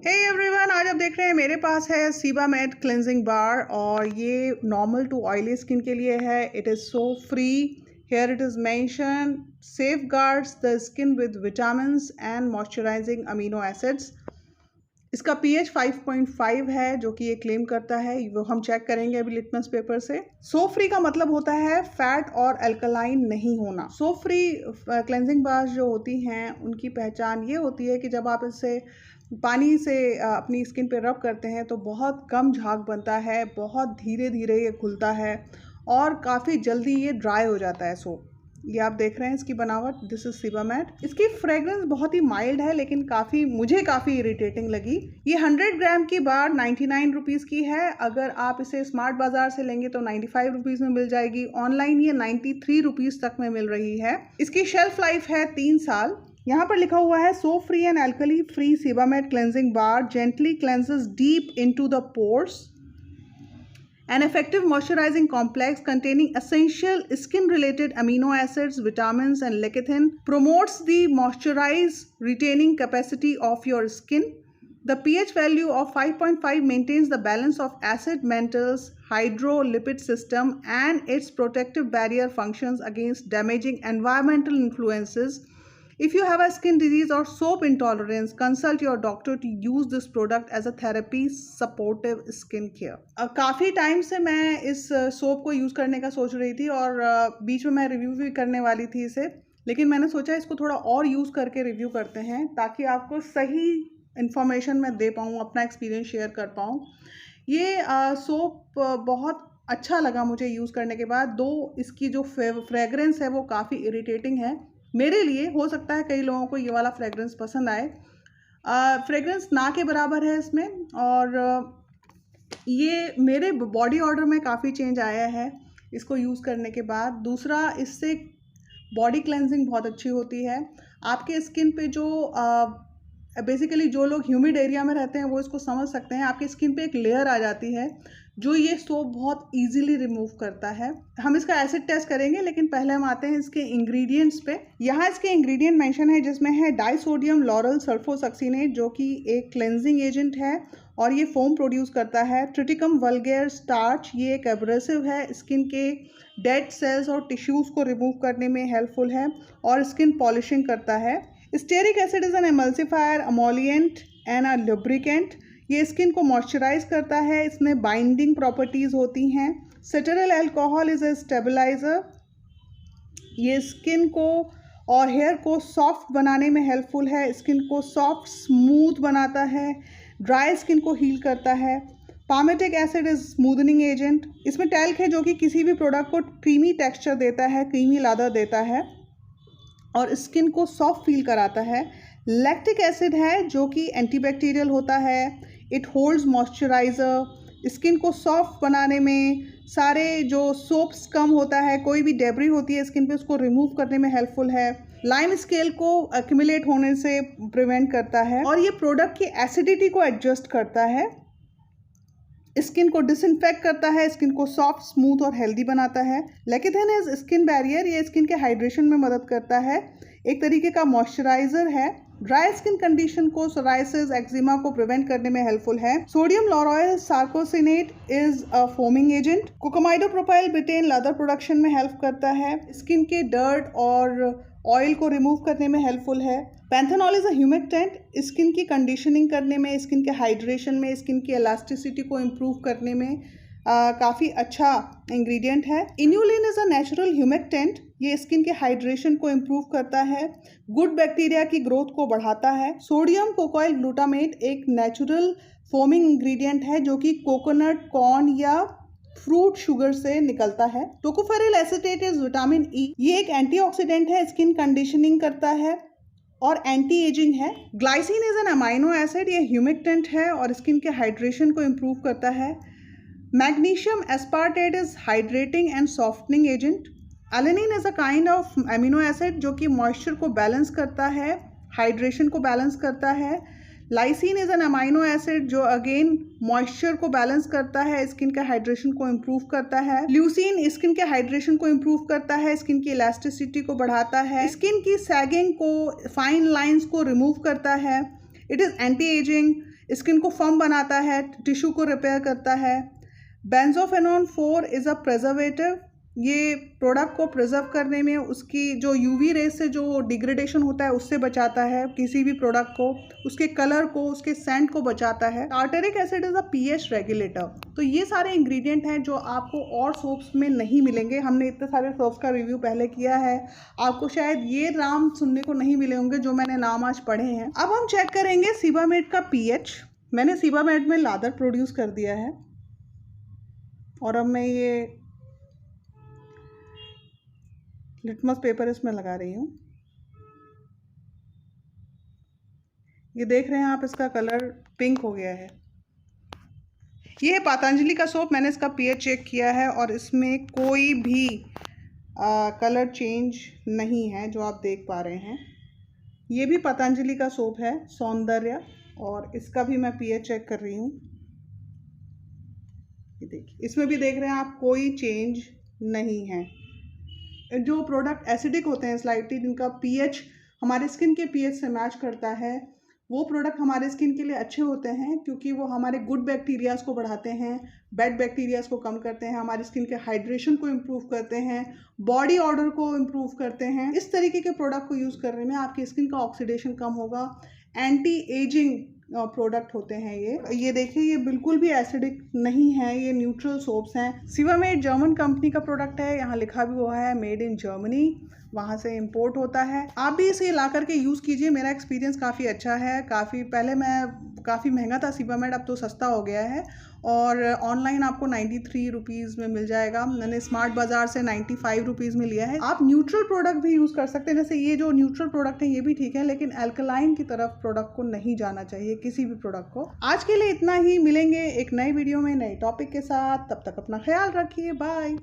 Hey everyone, आज आप देख रहे हैं मेरे पास है सीबामेड क्लेंजिंग बार और ये नॉर्मल टू ऑयली स्किन के लिए है। It is so free. Here it is mention safe guards the skin with vitamins and moisturising amino acids. इसका pH 5.5 है जो कि ये क्लेम करता है। वो हम चेक करेंगे अभी लिटमस पेपर से। सो फ्री का मतलब होता है फैट और अल्कलाइन नहीं होना। सो फ्री क्लेंजिंग बार्स जो होती हैं उनकी पहचान ये होती है कि जब आप इसे पानी से अपनी स्किन पे रब करते हैं तो बहुत कम झाग बनता है, बहुत धीरे धीरे ये खुलता है और काफ़ी जल्दी ये ड्राई हो जाता है। सो ये आप देख रहे हैं इसकी बनावट। This is Sebamed. इसकी फ्रेग्रेंस बहुत ही माइल्ड है लेकिन मुझे काफ़ी इरिटेटिंग लगी। ये 100 ग्राम की बार 99 रुपीज़ की है। अगर आप इसे स्मार्ट बाजार से लेंगे तो 95 रुपीज़ में मिल जाएगी। ऑनलाइन ये 93 रुपीज़ तक में मिल रही है। इसकी शेल्फ लाइफ है 3 साल। यहाँ पर लिखा हुआ है so free and alkali free Sebamed cleansing bar gently cleanses deep into the pores. An effective moisturizing complex containing essential skin-related amino acids, vitamins, and lecithin promotes the moisturize retaining capacity of your skin. The pH value of 5.5 maintains the balance of acid metals hydrolipid system and its protective barrier functions against damaging environmental influences. If you have a skin disease or soap intolerance, consult your doctor to use this product as a therapy supportive skin care. काफ़ी time से मैं इस soap को use करने का सोच रही थी और बीच में मैं रिव्यू भी करने वाली थी इसे, लेकिन मैंने सोचा इसको थोड़ा और यूज़ करके रिव्यू करते हैं ताकि आपको सही इन्फॉर्मेशन मैं दे पाऊँ, अपना एक्सपीरियंस शेयर कर पाऊँ। ये सोप बहुत अच्छा लगा मुझे यूज़ करने के बाद। दो इसकी जो फ्रेगरेंस है वो काफ़ी इरिटेटिंग है मेरे लिए। हो सकता है कई लोगों को ये वाला फ्रेगरेंस पसंद आए। फ्रेगरेंस ना के बराबर है इसमें और ये मेरे बॉडी ऑर्डर में काफ़ी चेंज आया है इसको यूज़ करने के बाद। दूसरा, इससे बॉडी क्लेंजिंग बहुत अच्छी होती है। आपके स्किन पे जो बेसिकली जो लोग ह्यूमिड एरिया में रहते हैं वो इसको समझ सकते हैं। आपकी स्किन पे एक लेयर आ जाती है जो ये सोप बहुत इजीली रिमूव करता है। हम इसका एसिड टेस्ट करेंगे लेकिन पहले हम आते हैं इसके इंग्रेडिएंट्स पे। यहाँ इसके इंग्रेडिएंट मेंशन है जिसमें है डाइसोडियम लॉरल सल्फोसक्सिनेट जो कि एक क्लेंजिंग एजेंट है और ये फोम प्रोड्यूस करता है। ट्रिटिकम वल्गेर स्टार्च, ये एक एब्रेसिव है, स्किन के डेड सेल्स और टिश्यूज़ को रिमूव करने में हेल्पफुल है और स्किन पॉलिशिंग करता है। Stearic acid is an emulsifier, emollient and a lubricant. ये स्किन को मॉइस्चराइज करता है, इसमें बाइंडिंग प्रॉपर्टीज़ होती हैं। Cetearyl alcohol is a stabilizer, ये स्किन को और हेयर को सॉफ्ट बनाने में हेल्पफुल है, स्किन को सॉफ्ट स्मूथ बनाता है, ड्राई स्किन को हील करता है। Palmitic acid is smoothening agent, इसमें टैल्क है जो कि किसी भी प्रोडक्ट को क्रीमी टेक्सचर देता है, क्रीमी लादर देता है और स्किन को सॉफ्ट फील कराता है। लैक्टिक एसिड है जो कि एंटीबैक्टीरियल होता है। इट होल्ड्स मॉइस्चराइज़र, स्किन को सॉफ्ट बनाने में, सारे जो सोप्स कम होता है, कोई भी डेब्री होती है स्किन पे उसको रिमूव करने में हेल्पफुल है। लाइम स्केल को एक्यूमुलेट होने से प्रिवेंट करता है और ये प्रोडक्ट की एसिडिटी को एडजस्ट करता है। स्किन को डिसइंफेक्ट करता है, स्किन को सॉफ्ट, स्मूथ और हेल्दी बनाता है। लेकिथिन इज स्किन बैरियर, ये स्किन के हाइड्रेशन में मदद करता है, एक तरीके का मॉइस्चराइजर है। ड्राई स्किन कंडीशन को, सोराइसिस, एक्जिमा को प्रिवेंट करने में हेल्पफुल है। Sodium lauroyl sarcosinate is a foaming agent. Cocamidopropyl betaine lather production में हेल्प करता है, स्किन के डर्ट और ऑयल को रिमूव करने में हेल्पफुल है। Panthenol is a humectant, skin की कंडीशनिंग करने में, स्किन के हाइड्रेशन में, स्किन की इलास्टिसिटी को इम्प्रूव करने में काफ़ी अच्छा इंग्रेडिएंट है। Inulin is a natural humectant, ये स्किन के हाइड्रेशन को इम्प्रूव करता है, गुड बैक्टीरिया की ग्रोथ को बढ़ाता है। सोडियम कोकोइल ग्लूटामेट एक नेचुरल फोमिंग इंग्रेडिएंट है जो कि कोकोनट, कॉर्न या फ्रूट शुगर से निकलता है। टोकोफेरिल एसीटेट इज विटामिन ई, ये एक एंटीऑक्सीडेंट है, स्किन कंडीशनिंग करता है और एंटी एजिंग है। Glycine is an amino acid, ये ह्यूमेक्टेंट है और स्किन के हाइड्रेशन को इम्प्रूव करता है। Magnesium aspartate is hydrating and softening agent. Alanine is a kind of amino acid जो कि मॉइस्चर को बैलेंस करता है, हाइड्रेशन को बैलेंस करता है। Lysine is an amino acid जो अगेन मॉइस्चर को बैलेंस करता है, स्किन के हाइड्रेशन को इम्प्रूव करता है। ल्यूसीन स्किन के हाइड्रेशन को इम्प्रूव करता है, स्किन की इलास्टिसिटी को बढ़ाता है, स्किन की सैगिंग को, फाइन लाइंस को रिमूव करता है। It is anti ageing, skin को फर्म बनाता है, टिश्यू को रिपेयर करता है। बेंजोफेनोन 4 इज़ अ प्रिजर्वेटिव। ये प्रोडक्ट को प्रिजर्व करने में, उसकी जो यूवी रेस से जो डिग्रेडेशन होता है उससे बचाता है किसी भी प्रोडक्ट को, उसके कलर को, उसके सेंट को बचाता है। Tartaric acid is a pH regulator. तो ये सारे इंग्रेडिएंट हैं जो आपको और सोप्स में नहीं मिलेंगे। हमने इतने सारे सोप्स का रिव्यू पहले किया है, आपको शायद ये नाम सुनने को नहीं मिले होंगे जो मैंने नाम आज पढ़े हैं। अब हम चेक करेंगे सीबामेड का पीएच। मैंने सीबामेड में लादर प्रोड्यूस कर दिया है और अब मैं ये लिटमस पेपर इसमें लगा रही हूँ। ये देख रहे हैं आप, इसका कलर पिंक हो गया है। ये है पतंजलि का सोप। मैंने इसका पीएच चेक किया है और इसमें कोई भी कलर चेंज नहीं है जो आप देख पा रहे हैं। ये भी पतंजलि का सोप है, सौंदर्य, और इसका भी मैं पीएच चेक कर रही हूँ। ये देखिए, इसमें भी देख रहे हैं आप, कोई चेंज नहीं है। जो प्रोडक्ट एसिडिक होते हैं स्लाइटली, जिनका पीएच हमारे स्किन के पीएच से मैच करता है, वो प्रोडक्ट हमारे स्किन के लिए अच्छे होते हैं क्योंकि वो हमारे गुड बैक्टीरियाज को बढ़ाते हैं, बैड बैक्टीरियाज को कम करते हैं, हमारी स्किन के हाइड्रेशन को इम्प्रूव करते हैं, बॉडी ऑर्डर को इम्प्रूव करते हैं। इस तरीके के प्रोडक्ट को यूज़ करने में आपकी स्किन का ऑक्सीडेशन कम होगा। एंटी एजिंग प्रोडक्ट होते हैं ये देखिए, ये बिल्कुल भी एसिडिक नहीं है, ये न्यूट्रल सोप्स हैं। सीबामेड जर्मन कंपनी का प्रोडक्ट है, यहाँ लिखा भी हुआ है मेड इन जर्मनी, वहाँ से इंपोर्ट होता है। आप भी इसे ला करके यूज़ कीजिए। मेरा एक्सपीरियंस काफ़ी अच्छा है। पहले काफ़ी महंगा था सीबामेड, अब तो सस्ता हो गया है और ऑनलाइन आपको 93 रुपीज़ में मिल जाएगा। मैंने स्मार्ट बाज़ार से 95 रुपीज़ में लिया है। आप न्यूट्रल प्रोडक्ट भी यूज़ कर सकते हैं, जैसे ये जो न्यूट्रल प्रोडक्ट है ये भी ठीक है, लेकिन अल्कलाइन की तरफ प्रोडक्ट को नहीं जाना चाहिए किसी भी प्रोडक्ट को। आज के लिए इतना ही। मिलेंगे एक नए वीडियो में नए टॉपिक के साथ, तब तक अपना ख्याल रखिए। बाय।